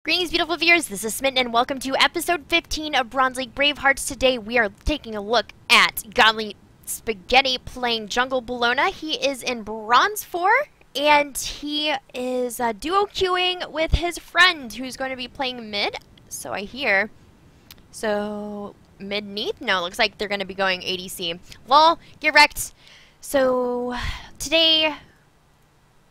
Greetings, beautiful viewers. This is Smitten, and welcome to episode 15 of Bronze League Bravehearts. Today, we are taking a look at Godly Spaghetti playing Jungle Bellona. He is in Bronze 4, and he is duo queuing with his friend, who's going to be playing mid. So I hear. So, mid-neath? No, looks like they're going to be going ADC. Lol, get wrecked. So, today,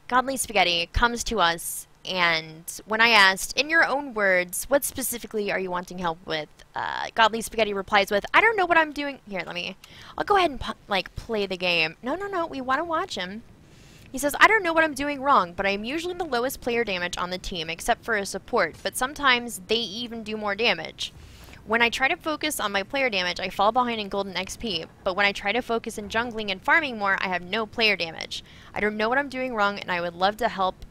Godly Spaghetti comes to us. And when I asked, in your own words, what specifically are you wanting help with, Godly Spaghetti replies with, I don't know what I'm doing. Here, I'll go ahead and, play the game. No, we want to watch him. He says, I don't know what I'm doing wrong, but I'm usually the lowest player damage on the team, except for a support, but sometimes they even do more damage. When I try to focus on my player damage, I fall behind in golden XP, but when I try to focus in jungling and farming more, I have no player damage. I don't know what I'm doing wrong, and I would love to help,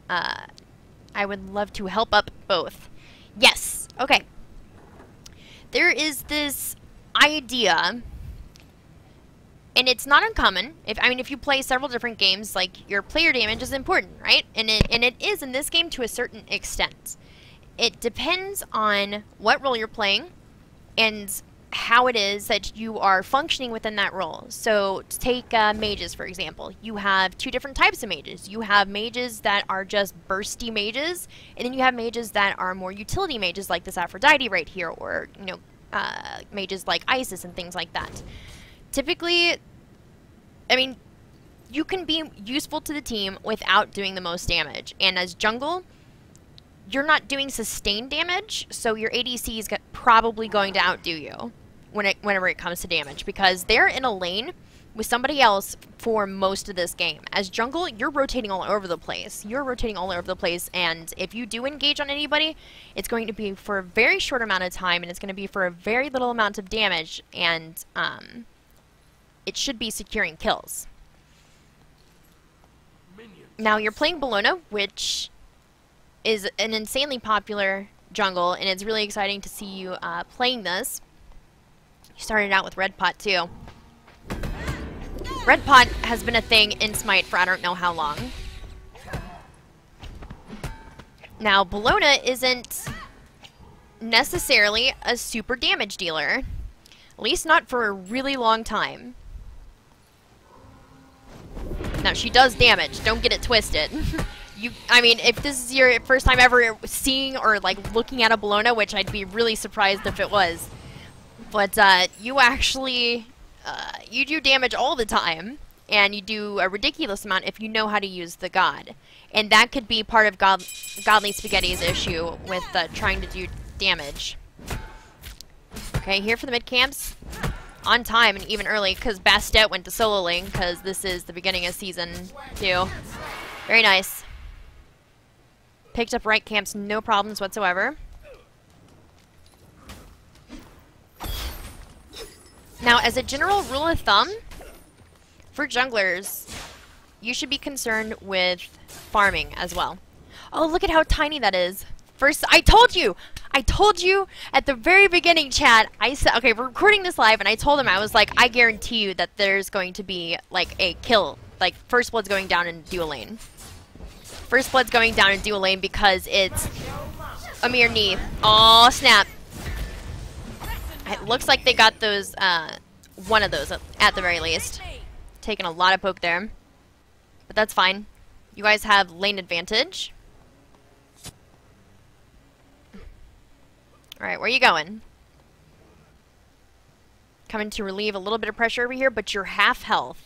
up both. Yes. Okay. There is this idea, and it's not uncommon. If you play several different games, like, your player damage is important, right? And it is in this game to a certain extent. It depends on what role you're playing and how it is that you are functioning within that role. So take mages, for example. You have two different types of mages. You have mages that are just bursty mages, and then you have mages that are more utility mages, like this Aphrodite right here, or mages like Isis and things like that. Typically, you can be useful to the team without doing the most damage. And as jungle, you're not doing sustained damage, so your ADC is probably going to outdo you whenever it comes to damage, because they're in a lane with somebody else for most of this game. As jungle, you're rotating all over the place. And if you do engage on anybody, it's going to be for a very short amount of time, and it's going to be for a very little amount of damage, and it should be securing kills. Now, you're playing Bellona, which is an insanely popular jungle, and it's really exciting to see you playing this. You started out with Red Pot too. Red Pot has been a thing in Smite for I don't know how long. Now, Bellona isn't necessarily a super damage dealer. At least not for a really long time. Now, she does damage. Don't get it twisted. If this is your first time ever seeing or, looking at a Bellona, which I'd be really surprised if it was. But, you actually, you do damage all the time, and you do a ridiculous amount if you know how to use the god. And that could be part of Godly Spaghetti's issue with trying to do damage. Okay, here for the mid camps. On time and even early, because Bastet went to solo lane, because this is the beginning of Season 2. Very nice. Picked up right camps, no problems whatsoever. Now, as a general rule of thumb, for junglers, you should be concerned with farming as well. Oh, look at how tiny that is. First, I told you at the very beginning, chat. I said, okay, we're recording this live, and I told him, I was like, I guarantee you that there's going to be, a kill. First blood's going down in dual lane. First blood's going down in dual lane because it's a mere knee. Oh, snap. It looks like they got those, one of those at the very least. Taking a lot of poke there. But that's fine. You guys have lane advantage. Alright, where are you going? Coming to relieve a little bit of pressure over here, but you're half health.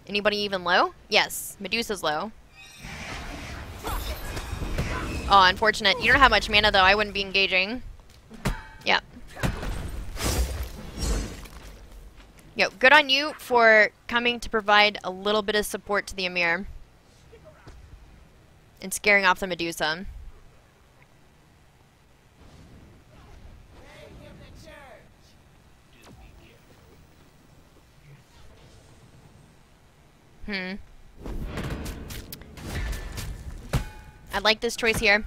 Anybody even low? Yes, Medusa's low. Oh, unfortunate. You don't have much mana, though. I wouldn't be engaging. Yep. Yo, good on you for coming to provide a little bit of support to the Amir. And scaring off the Medusa. I like this choice here.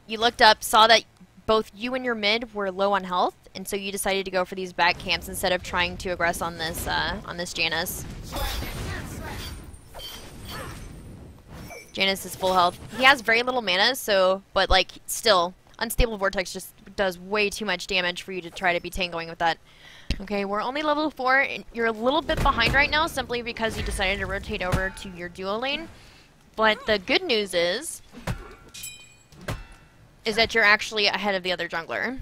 You looked up, saw that both you and your mid were low on health, and so you decided to go for these back camps instead of trying to aggress on this Janus. Janus is full health. He has very little mana, so, but like, still, Unstable Vortex just does way too much damage for you to try to be tangoing with that. Okay, we're only level 4. And you're a little bit behind right now simply because you decided to rotate over to your duo lane. But the good news is that you're actually ahead of the other jungler.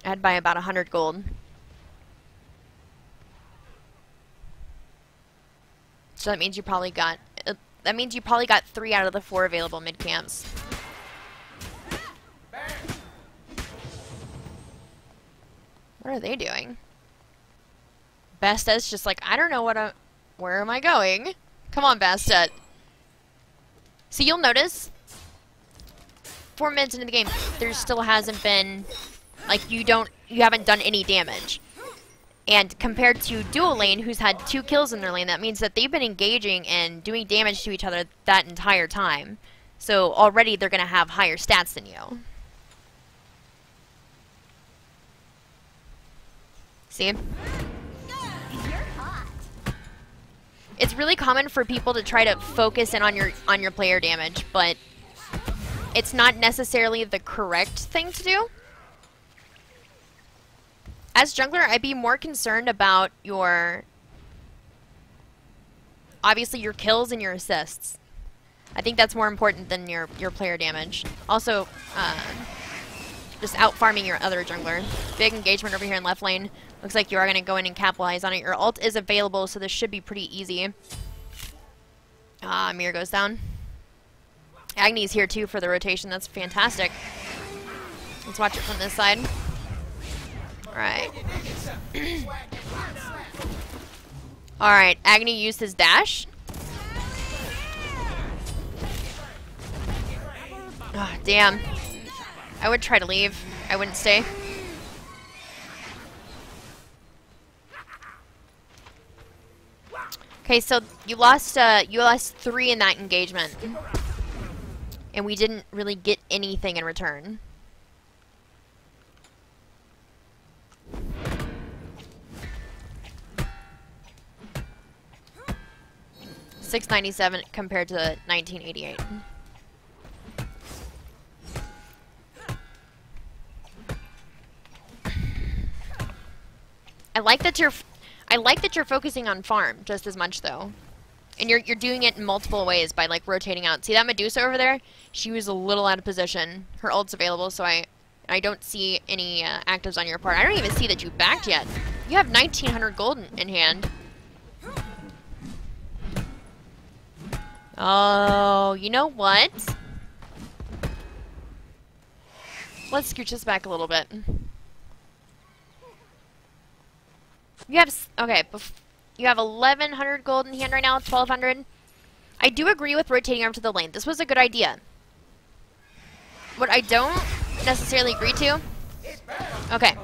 Ahead by about 100 gold. So that means you probably got 3 out of the 4 available mid camps. What are they doing? Basta's just like, I don't know where am I going? Come on, Basta. So you'll notice 4 minutes into the game, there still hasn't been, like, you haven't done any damage. And compared to duo lane, who's had 2 kills in their lane, that means that they've been engaging and doing damage to each other that entire time. So already they're going to have higher stats than you. See? It's really common for people to try to focus in on your player damage, but it's not necessarily the correct thing to do. As jungler, I'd be more concerned about obviously your kills and your assists. I think that's more important than your player damage. Also, just out-farming your other jungler. Big engagement over here in left lane. Looks like you are going to go in and capitalize on it. Your ult is available, so this should be pretty easy. Mir goes down. Agni's here, too, for the rotation. That's fantastic. Let's watch it from this side. Alright. Alright, Agni used his dash. Ah, damn. I would try to leave. I wouldn't stay. Okay, so you lost 3 in that engagement. And we didn't really get anything in return. $697 compared to 1988. I like that you're focusing on farm just as much though. And you're doing it in multiple ways by like rotating out. See that Medusa over there? She was a little out of position. Her ult's available, so I don't see any actives on your part. I don't even see that you backed yet. You have 1900 gold in hand. Oh, you know what? Let's scooch this back a little bit. You have, okay, you have 1100 gold in hand right now, 1200. I do agree with rotating over to the lane. This was a good idea. What I don't necessarily agree to, okay.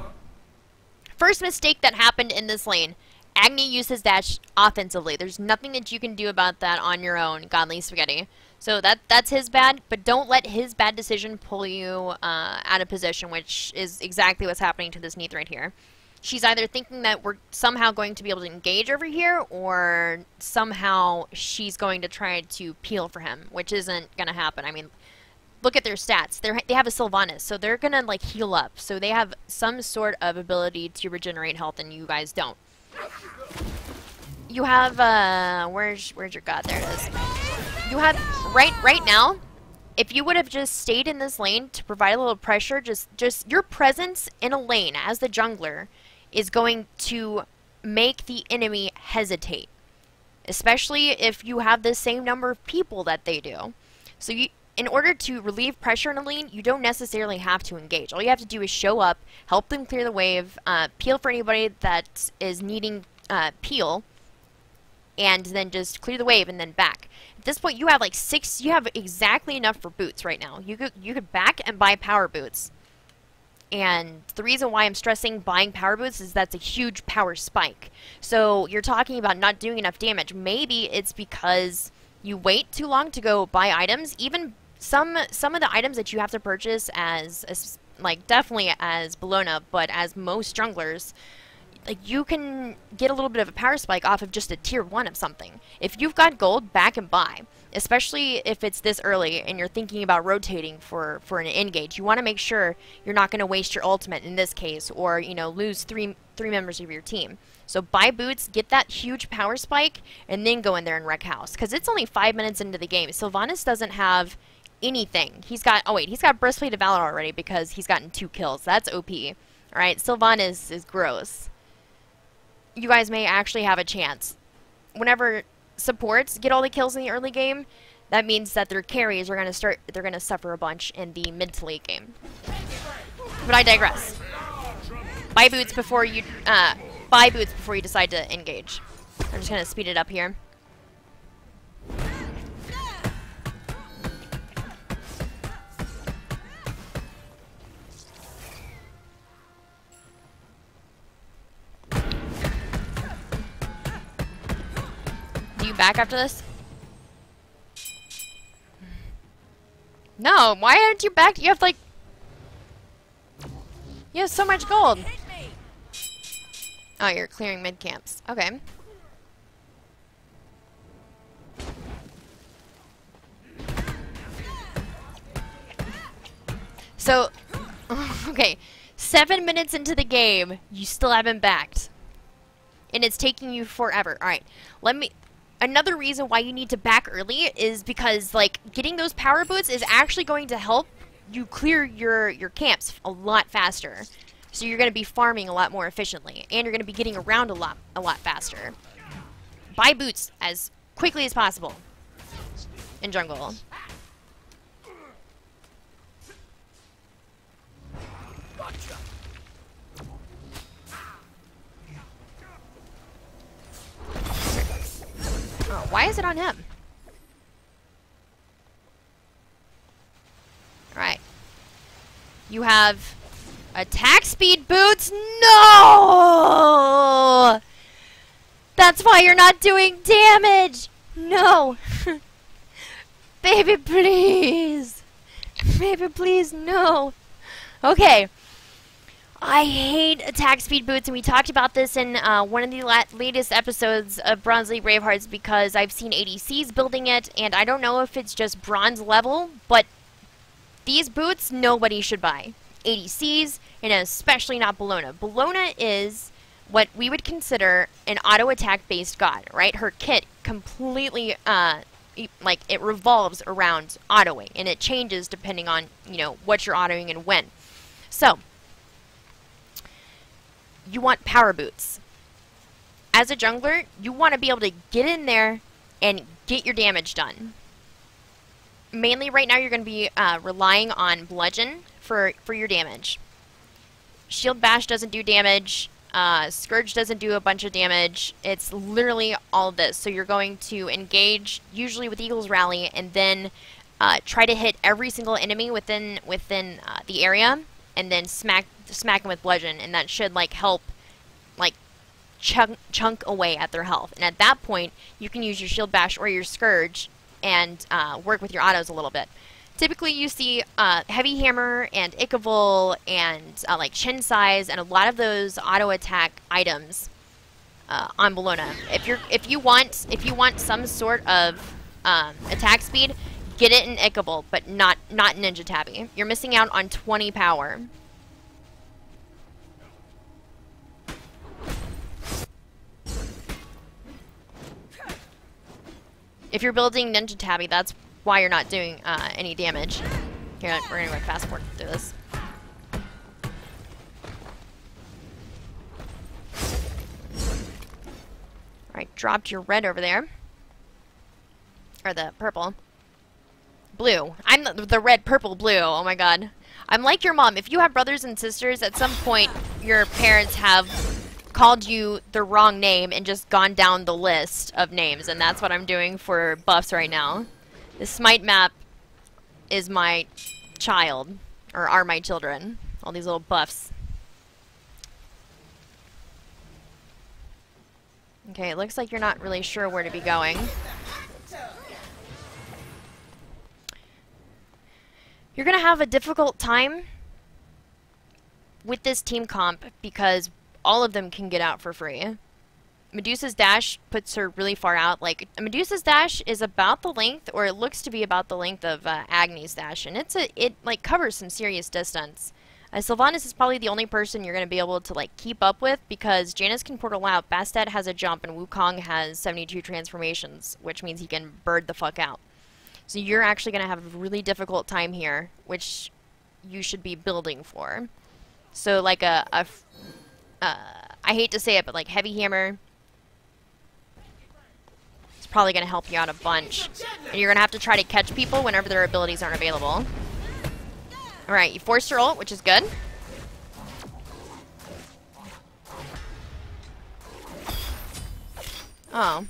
First mistake that happened in this lane. Agni used his dash offensively. There's nothing that you can do about that on your own, Godly Spaghetti. So that's his bad, but don't let his bad decision pull you out of position, which is exactly what's happening to this Neith right here. She's either thinking that we're somehow going to be able to engage over here, or somehow she's going to try to peel for him, which isn't going to happen. I mean, look at their stats. They have a Sylvanas, so they're going to like heal up. So they have some sort of ability to regenerate health, and you guys don't. You have, where's your god? There it is. You have, right now, if you would have just stayed in this lane to provide a little pressure, just your presence in a lane as the jungler is going to make the enemy hesitate. Especially if you have the same number of people that they do. So in order to relieve pressure in a lane, you don't necessarily have to engage. All you have to do is show up, help them clear the wave, peel for anybody that is needing peel, and then just clear the wave and then back. At this point, you have like you have exactly enough for boots right now. You could back and buy power boots. And the reason why I'm stressing buying power boots is that's a huge power spike. So you're talking about not doing enough damage. Maybe it's because you wait too long to go buy items. Even some of the items that you have to purchase as like definitely as Bellona, but as most junglers, like you can get a little bit of a power spike off of just a tier 1 of something. If you've got gold, back and buy. especially if it's this early and you're thinking about rotating for an engage. You want to make sure you're not going to waste your ultimate in this case, or, you know, lose three members of your team. So buy boots, get that huge power spike, and then go in there and wreck house. Because it's only 5 minutes into the game. Sylvanas doesn't have anything. He's got, oh wait, he's got Breastplate of Valor already because he's gotten 2 kills. That's OP. Alright, Sylvanas is gross. You guys may actually have a chance. Whenever supports get all the kills in the early game, that means that their carries are they're gonna suffer a bunch in the mid to late game. But I digress. Buy boots before you decide to engage. I'm just gonna speed it up here. Do you back after this? No, why aren't you back? You have like... You have so much gold. Oh, you're clearing mid camps. Okay. So, okay, 7 minutes into the game, you still haven't backed. And it's taking you forever. Alright, another reason why you need to back early is because, like, getting those power boots is actually going to help you clear your camps a lot faster. So you're going to be farming a lot more efficiently, and you're going to be getting around a lot faster. Buy boots as quickly as possible in jungle. Oh, why is it on him? Alright. You have attack speed boots? No! That's why you're not doing damage! No! Baby, please! Baby, please, no! Okay. I hate attack speed boots, and we talked about this in one of the latest episodes of Bronze League Bravehearts because I've seen ADCs building it, and I don't know if it's just bronze level, but these boots nobody should buy. ADCs, and especially not Bellona. Bellona is what we would consider an auto attack based god, right? Her kit completely, like, it revolves around autoing, and it changes depending on, you know, what you're autoing and when. So, you want power boots. As a jungler, you want to be able to get in there and get your damage done. Mainly right now you're going to be relying on bludgeon for your damage. Shield bash doesn't do damage. Scourge doesn't do a bunch of damage. It's literally all of this. So you're going to engage usually with Eagle's Rally, and then try to hit every single enemy within the area, and then smack them with bludgeon, and that should like help like chunk away at their health. And at that point, you can use your shield bash or your scourge and work with your autos a little bit. Typically, you see heavy hammer and Ichavolt and like chin size and a lot of those auto attack items on Bellona. If you want some sort of attack speed, get it in Ichavolt, but not Ninja Tabby. You're missing out on 20 power. If you're building Ninja Tabby, that's why you're not doing any damage. Here, we're gonna fast forward through this. Alright, dropped your red over there. Or the purple. Blue. I'm the red, purple, blue. Oh my god. I'm like your mom. If you have brothers and sisters, at some point your parents have called you the wrong name and just gone down the list of names, and that's what I'm doing for buffs right now. The Smite map is my child, or are my children. All these little buffs. Okay, it looks like you're not really sure where to be going. You're gonna have a difficult time with this team comp because all of them can get out for free. Medusa's dash puts her really far out. Like, Medusa's dash is about the length, or it looks to be about the length of Agni's dash, and it like covers some serious distance. Sylvanas is probably the only person you're going to be able to like keep up with, because Janus can portal out, Bastet has a jump, and Wukong has 72 transformations, which means he can bird the fuck out. So you're actually going to have a really difficult time here, which you should be building for. So like I hate to say it, but like Heavy Hammer, it's probably going to help you out a bunch. And you're going to have to try to catch people whenever their abilities aren't available. Alright, you forced your ult, which is good. Oh.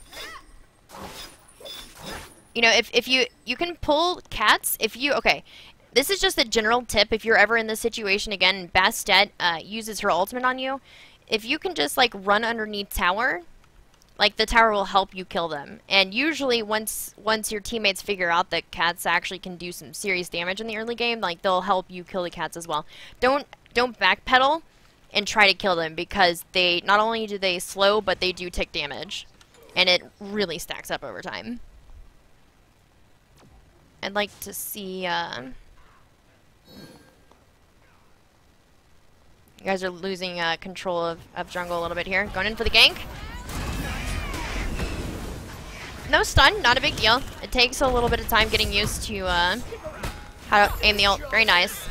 You know, if you can pull cats, okay. This is just a general tip if you're ever in this situation again, Bastet uses her ultimate on you. If you can just like run underneath tower, like the tower will help you kill them. And usually once your teammates figure out that cats actually can do some serious damage in the early game, like they'll help you kill the cats as well. Don't backpedal and try to kill them, because they not only do they slow, but they do tick damage. And it really stacks up over time. I'd like to see you guys are losing control of jungle a little bit here. Going in for the gank. No stun, not a big deal. It takes a little bit of time getting used to how to aim the ult. Very nice.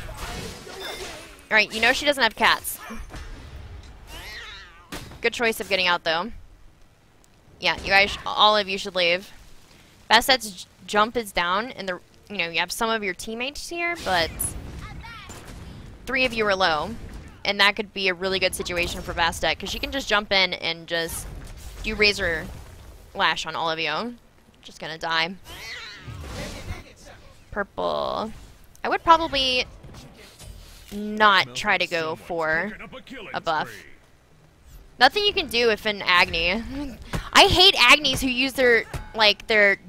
Alright, you know she doesn't have cats. Good choice of getting out, though. Yeah, you guys, all of you should leave. Bastet's jump is down, and you know, you have some of your teammates here, but 3 of you are low. And that could be a really good situation for Bastet, because she can just jump in and just do Razor Lash on all of you. Just gonna die. Purple. I would probably not try to go for a buff. Nothing you can do if an Agni. I hate Agnis who use their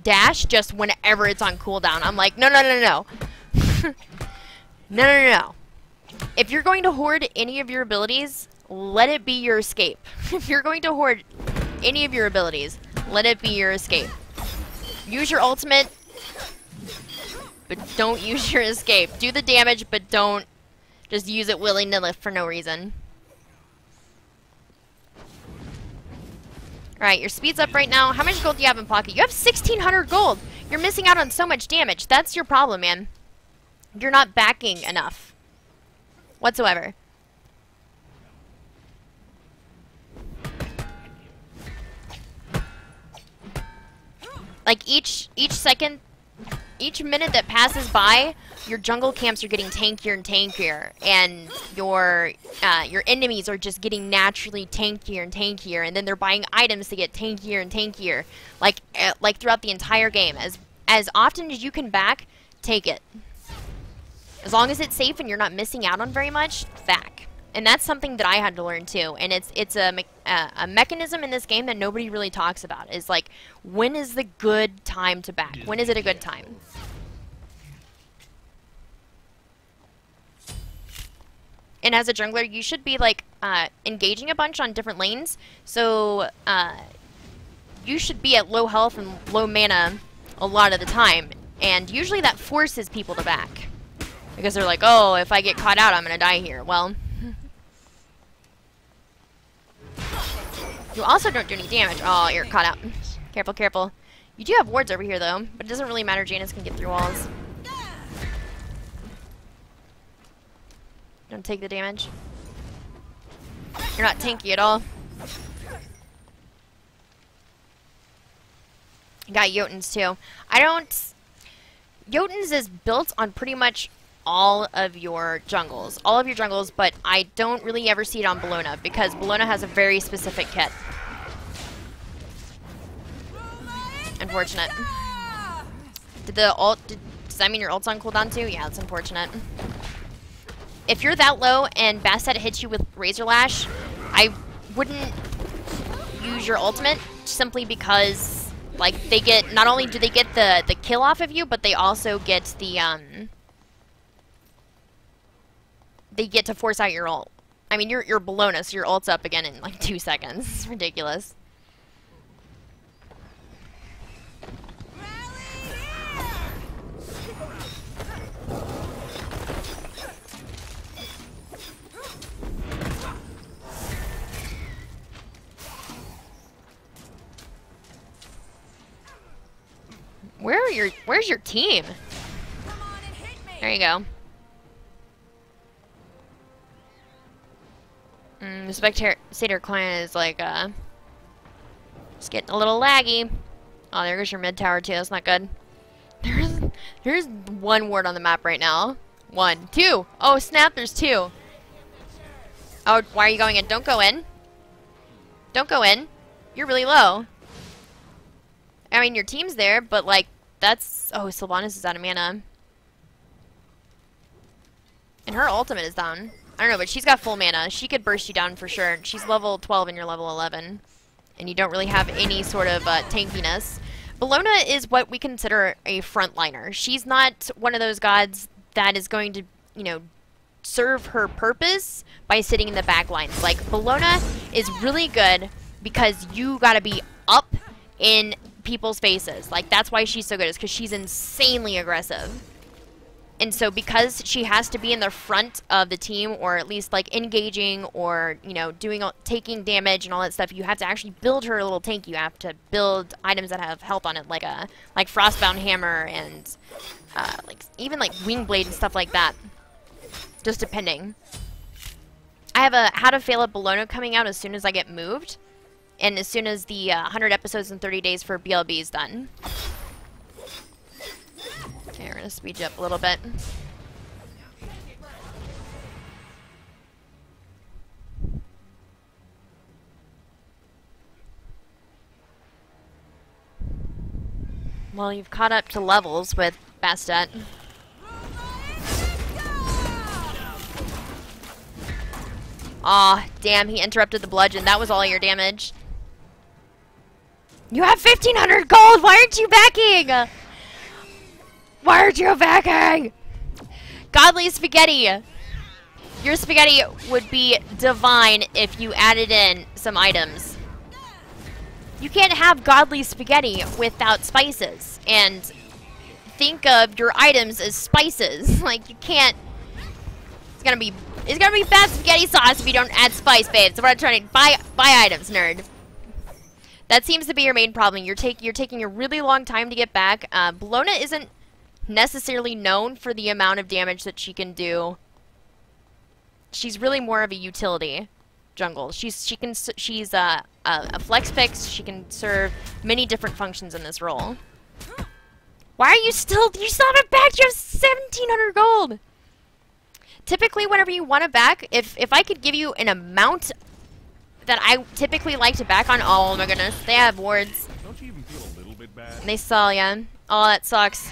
dash just whenever it's on cooldown. I'm like, no. No. If you're going to hoard any of your abilities, let it be your escape. If you're going to hoard any of your abilities, let it be your escape. Use your ultimate, but don't use your escape. Do the damage, but don't just use it willy-nilly for no reason. Alright, your speed's up right now. How much gold do you have in pocket? You have 1,600 gold! You're missing out on so much damage. That's your problem, man. You're not backing enough. Whatsoever. Like each second, each minute that passes by, your jungle camps are getting tankier and tankier, and your enemies are just getting naturally tankier and tankier, and then they're buying items to get tankier and tankier, like throughout the entire game. As often as you can back, take it. As long as it's safe and you're not missing out on very much, back. And that's something that I had to learn too. And it's a mechanism in this game that nobody really talks about. Is like, when is the good time to back? When is it a good time? And as a jungler, you should be like engaging a bunch on different lanes. So you should be at low health and low mana a lot of the time. And usually that forces people to back. Because they're like, oh, if I get caught out, I'm going to die here. Well, you also don't do any damage. Oh, you're caught out. Careful, careful. You do have wards over here, though. But it doesn't really matter. Janus can get through walls. Don't take the damage. You're not tanky at all. You got Jotuns, too. Jotuns is built on pretty much all of your jungles. But I don't really ever see it on Bellona, because Bellona has a very specific kit. Unfortunate. Does that mean your ult's on cooldown too? Yeah, that's unfortunate. If you're that low and Bastet hits you with Razor Lash, I wouldn't use your ultimate, simply because like they get, not only do they get the kill off of you, but they also get the they get to force out your ult. I mean, you're Bellona, so your ult's up again in like 2 seconds. It's ridiculous. where's your team? There you go. The spectator client is like, just getting a little laggy. Oh, there goes your mid tower too. That's not good. There's one ward on the map right now. 1, 2. Oh snap! There's 2. Oh, why are you going in? Don't go in. Don't go in. You're really low. I mean, your team's there, but like that's. Oh, Sylvanas is out of mana, and her ultimate is down. I don't know, but she's got full mana. She could burst you down for sure. She's level 12 and you're level 11. And you don't really have any sort of tankiness. Bellona is what we consider a frontliner. She's not one of those gods that is going to, you know, serve her purpose by sitting in the back lines. Like, Bellona is really good because you gotta be up in people's faces. Like, that's why she's so good, is because she's insanely aggressive. And so because she has to be in the front of the team, or at least like engaging, or you know, taking damage and all that stuff, you have to actually build her a little tank. You have to build items that have health on it, like Frostbound Hammer and like even like Wing Blade and stuff like that. Just depending. I have a How to Fail at Bellona coming out as soon as I get moved, and as soon as the 100 episodes in 30 days for BLB is done. Okay, we're gonna speed you up a little bit. Well, you've caught up to levels with Bastet. Aw, damn, he interrupted the bludgeon. That was all your damage. You have 1,500 gold! Why aren't you backing? Why aren't you backing? Godly Spaghetti. Your spaghetti would be divine if you added in some items. You can't have godly spaghetti without spices. And think of your items as spices. Like, you can't... It's gonna be bad spaghetti sauce if you don't add spice, babe. So what I'm trying to... Buy items, nerd. That seems to be your main problem. You're taking a really long time to get back. Bellona isn't necessarily known for the amount of damage that she can do. She's really more of a utility jungle. She's a flex pick. She can serve many different functions in this role. Why are you still haven't backed? You have 1,700 gold. Typically, whenever you want to back, if I could give you an amount that I typically like to back on, oh my goodness, they have wards. Don't you even feel a little bit bad? They saw, yeah. Oh, that sucks.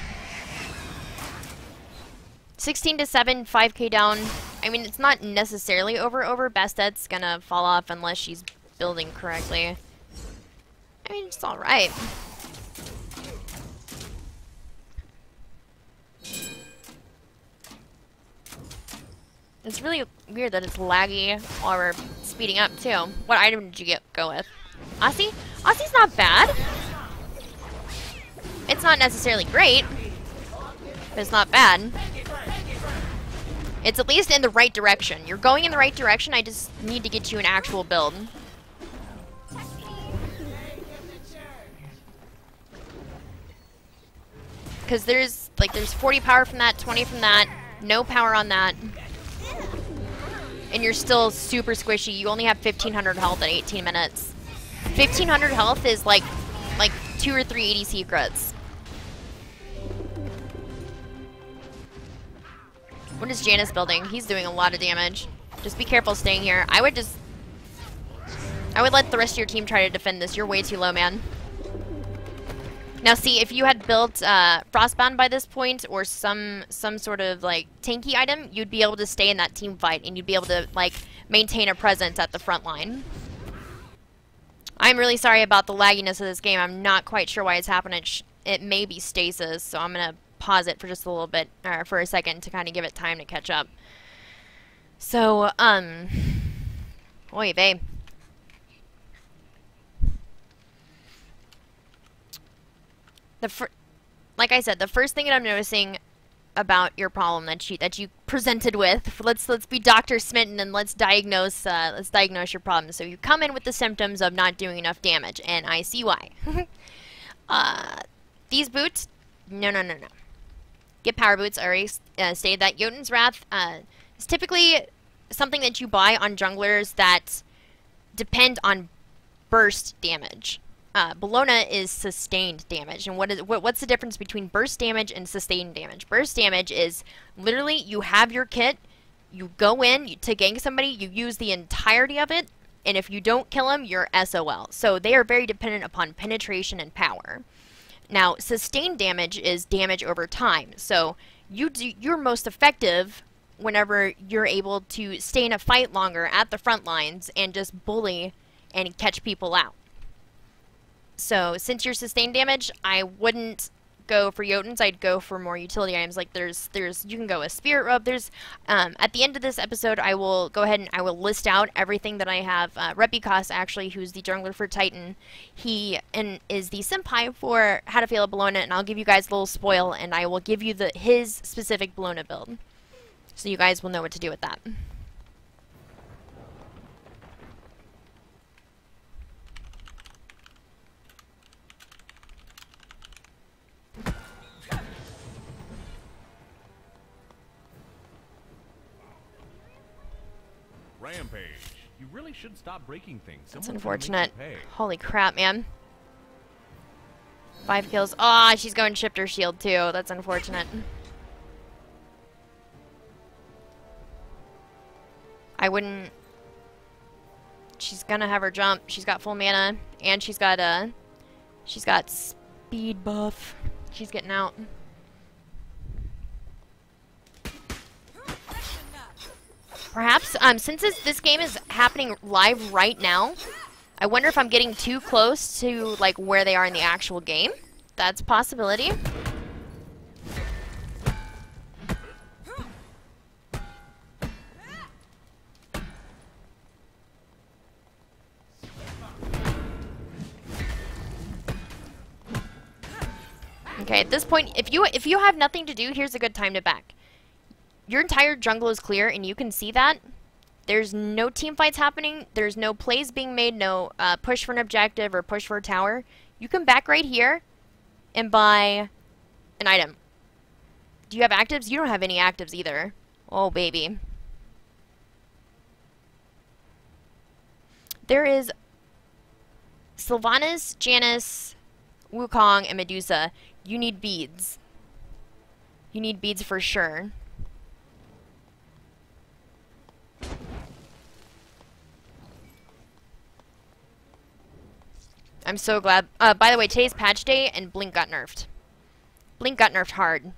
16 to 7, 5k down. I mean, it's not necessarily over. Bastet's gonna fall off unless she's building correctly. I mean, it's alright. It's really weird that it's laggy while we're speeding up, too. What item did you go with? Aussie? Aussie's not bad. It's not necessarily great, but it's not bad. It's at least in the right direction. You're going in the right direction, I just need to get you an actual build. Because there's 40 power from that, 20 from that, no power on that. And you're still super squishy. You only have 1,500 health at 18 minutes. 1,500 health is like 2 or 3 ADC crits. What is Janus building? He's doing a lot of damage. Just be careful staying here. I would let the rest of your team try to defend this. You're way too low, man. Now see, if you had built Frostbound by this point, or some sort of like tanky item, you'd be able to stay in that team fight, and you'd be able to like maintain a presence at the front line. I'm really sorry about the lagginess of this game. I'm not quite sure why it's happening. It may be stasis, so I'm gonna pause it for just a little bit, or for a second, to kind of give it time to catch up. So, oy vey. Like I said, the first thing that I'm noticing about your problem that you presented with, let's be Dr. Smitten and let's diagnose your problem. So you come in with the symptoms of not doing enough damage, and I see why. These boots No, no, no, no. Get power boots. I already stated that. Jotun's Wrath is typically something that you buy on junglers that depend on burst damage. Bellona is sustained damage. And what's the difference between burst damage and sustained damage? Burst damage is literally you have your kit, you go in to gank somebody, you use the entirety of it, and if you don't kill them, you're SOL. So they are very dependent upon penetration and power. Now, sustained damage is damage over time. So you're most effective whenever you're able to stay in a fight longer at the front lines and just bully and catch people out. So since you're sustained damage, I wouldn't go for Jotuns. I'd go for more utility items. Like you can go with Spirit Robe. There's at the end of this episode, I will go ahead and I will list out everything that I have. Repicos, actually, who's the jungler for Titan, he is the senpai for How to Fail a Bellona, and I'll give you guys a little spoil, and I will give you his specific Bellona build, so you guys will know what to do with that. Rampage. You really should stop breaking things. That's unfortunate. Holy crap, man. 5 kills. Ah, oh, she's going to shift her shield too. That's unfortunate. I wouldn't... She's gonna have her jump. She's got full mana, and she's got speed buff. She's getting out. Perhaps, since this game is happening live right now, I wonder if I'm getting too close to, like, where they are in the actual game. That's a possibility. Okay, at this point, if you have nothing to do, here's a good time to back. Your entire jungle is clear, and you can see that. There's no team fights happening. There's no plays being made, no push for an objective or push for a tower. You can back right here and buy an item. Do you have actives? You don't have any actives either. Oh, baby. There is Sylvanas, Janus, Wukong, and Medusa. You need beads. You need beads for sure. I'm so glad. By the way, today's patch day, and Blink got nerfed. Blink got nerfed hard.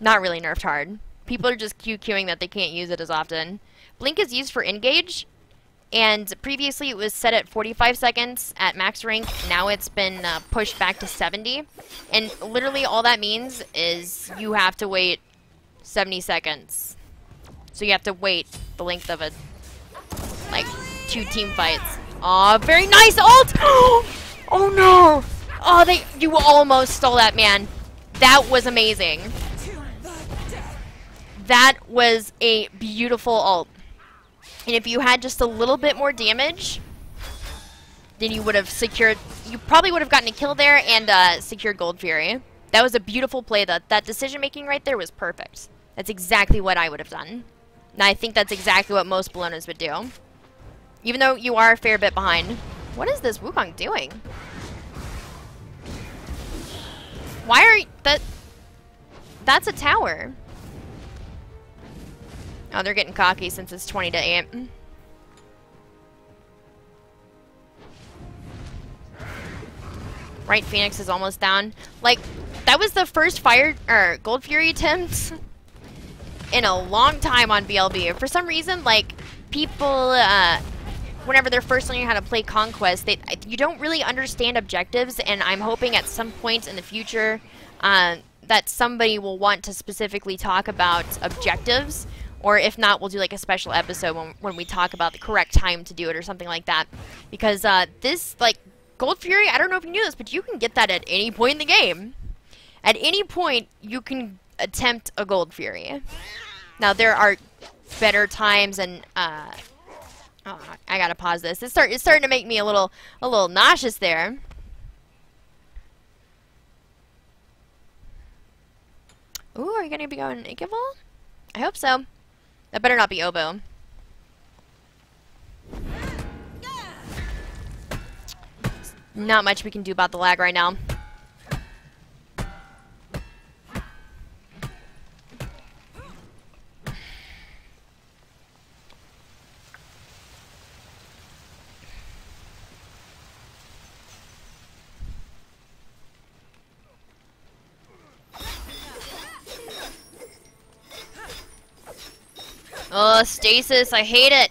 Not really nerfed hard. People are just QQing that they can't use it as often. Blink is used for engage, and previously it was set at 45 seconds at max rank. Now it's been pushed back to 70. And literally all that means is you have to wait 70 seconds. So you have to wait the length of like 2 team fights. Aw, very nice ult! Oh no! Oh, you almost stole that, man. That was amazing. That was a beautiful ult. And if you had just a little bit more damage, then you would have secured... You probably would have gotten a kill there and secured Gold Fury. That was a beautiful play. That decision-making right there was perfect. That's exactly what I would have done. And I think that's exactly what most Bellonas would do. Even though you are a fair bit behind. What is this Wukong doing? Why are you... That's a tower. Oh, they're getting cocky since it's 20 to 8. Right, Phoenix is almost down. Like, that was the first Gold Fury attempt in a long time on BLB. For some reason, like, people, whenever they're first learning how to play Conquest, you don't really understand objectives, and I'm hoping at some point in the future that somebody will want to specifically talk about objectives. Or if not, we'll do like a special episode when we talk about the correct time to do it or something like that. Because this, like, Gold Fury, I don't know if you knew this, but you can get that at any point in the game. At any point, you can attempt a Gold Fury. Now, there are better times and Oh, I gotta pause this. It's starting to make me a little nauseous there. Ooh, are you gonna be going Ikival? I hope so. That better not be Oboe. Not much we can do about the lag right now. Oh, stasis, I hate it.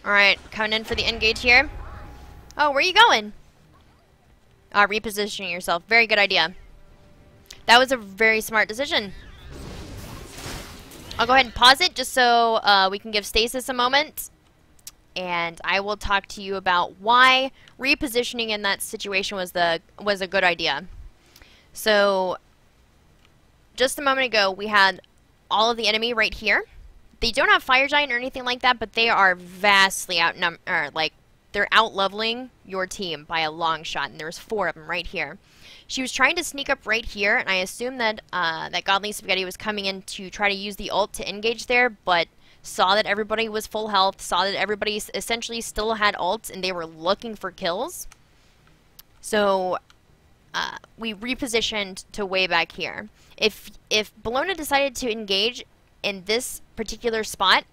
Alright, coming in for the engage here. Oh, where are you going? Repositioning yourself. Very good idea. That was a very smart decision. I'll go ahead and pause it just so we can give stasis a moment. And I will talk to you about why repositioning in that situation was a good idea. So, just a moment ago, we had all of the enemy right here. They don't have Fire Giant or anything like that, but they are vastly they're out-leveling your team by a long shot, and there's 4 of them right here. She was trying to sneak up right here, and I assumed that that Godly Spaghetti was coming in to try to use the ult to engage there, but saw that everybody was full health, saw that everybody essentially still had ults, and they were looking for kills. So we repositioned to way back here. If Bellona decided to engage in this particular spot,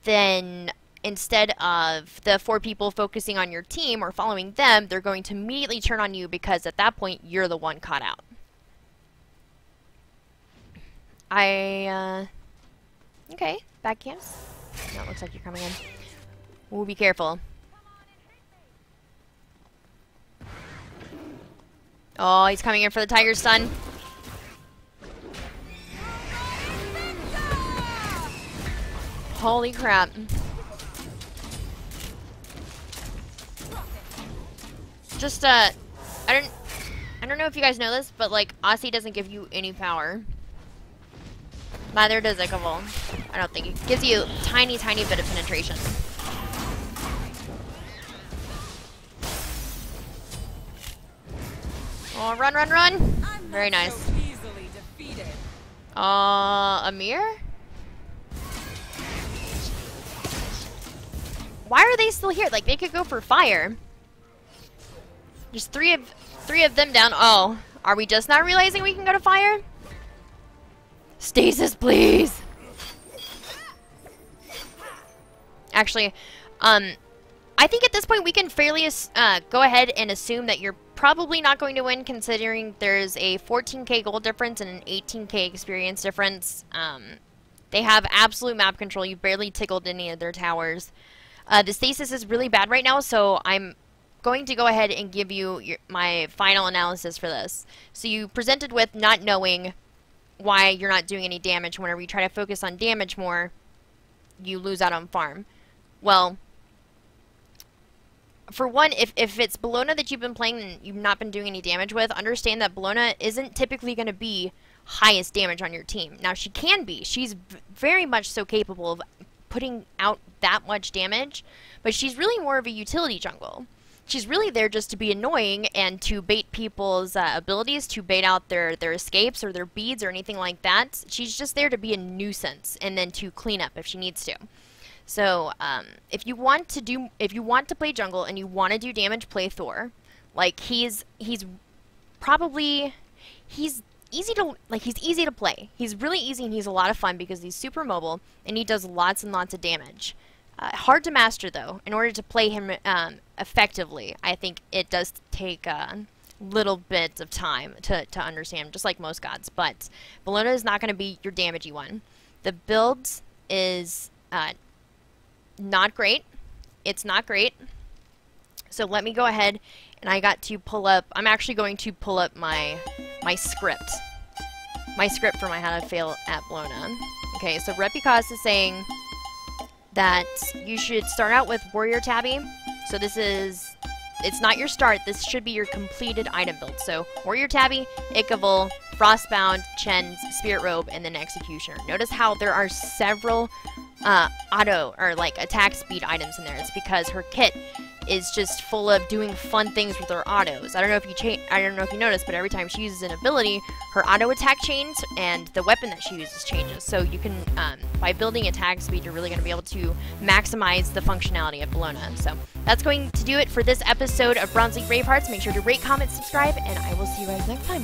then instead of the 4 people focusing on your team or following them, they're going to immediately turn on you because at that point, you're the one caught out. Okay, back camps. No, it looks like you're coming in. We'll be careful. Oh, he's coming in for the Tiger Stun. Holy crap. Just, I don't know if you guys know this, but, like, Aussie doesn't give you any power. Neither does Ikival. I don't think. It gives you a tiny, tiny bit of penetration. Oh, run, run, run! Very nice. Amir? Why are they still here? Like, they could go for fire. There's three of them down. Oh, are we just not realizing we can go to fire? Stasis, please. Actually, I think at this point we can fairly go ahead and assume that you're probably not going to win, considering there's a 14k gold difference and an 18k experience difference. They have absolute map control. You barely tickled any of their towers. The stasis is really bad right now, so I'm going to go ahead and give you my final analysis for this. So you presented with not knowing why you're not doing any damage. Whenever you try to focus on damage more, you lose out on farm. Well, for one, if it's Bellona that you've been playing and you've not been doing any damage with, understand that Bellona isn't typically going to be highest damage on your team. Now, she can be. She's very much so capable of putting out that much damage, but she's really more of a utility jungle. She's really there just to be annoying and to bait people's abilities, to bait out their escapes or their beads or anything like that. She's just there to be a nuisance and then to clean up if she needs to. So, if you want to play jungle and you want to do damage, play Thor. Like, he's easy to play. He's really easy and he's a lot of fun because he's super mobile and he does lots and lots of damage. Hard to master, though. In order to play him effectively, I think it does take a little bit of time to understand, just like most gods. But Bellona is not going to be your damagey one. The build is not great. It's not great. So let me go ahead and I'm actually going to pull up my script. My script for my how to fail at Bellona. Okay, so Repicos is saying that you should start out with Warrior Tabby. So this is it's not your start. This should be your completed item build. So Warrior Tabby, Ikavul, Frostbound, Chen's, Spirit Robe, and then Executioner. Notice how there are several auto or like attack speed items in there. It's because her kit is just full of doing fun things with her autos. I don't know if you noticed, but every time she uses an ability, her auto attack changes and the weapon that she uses changes. So you can, by building attack speed, you're really going to be able to maximize the functionality of Bellona. So that's going to do it for this episode of Bronze League Bravehearts. Make sure to rate, comment, subscribe, and I will see you guys next time.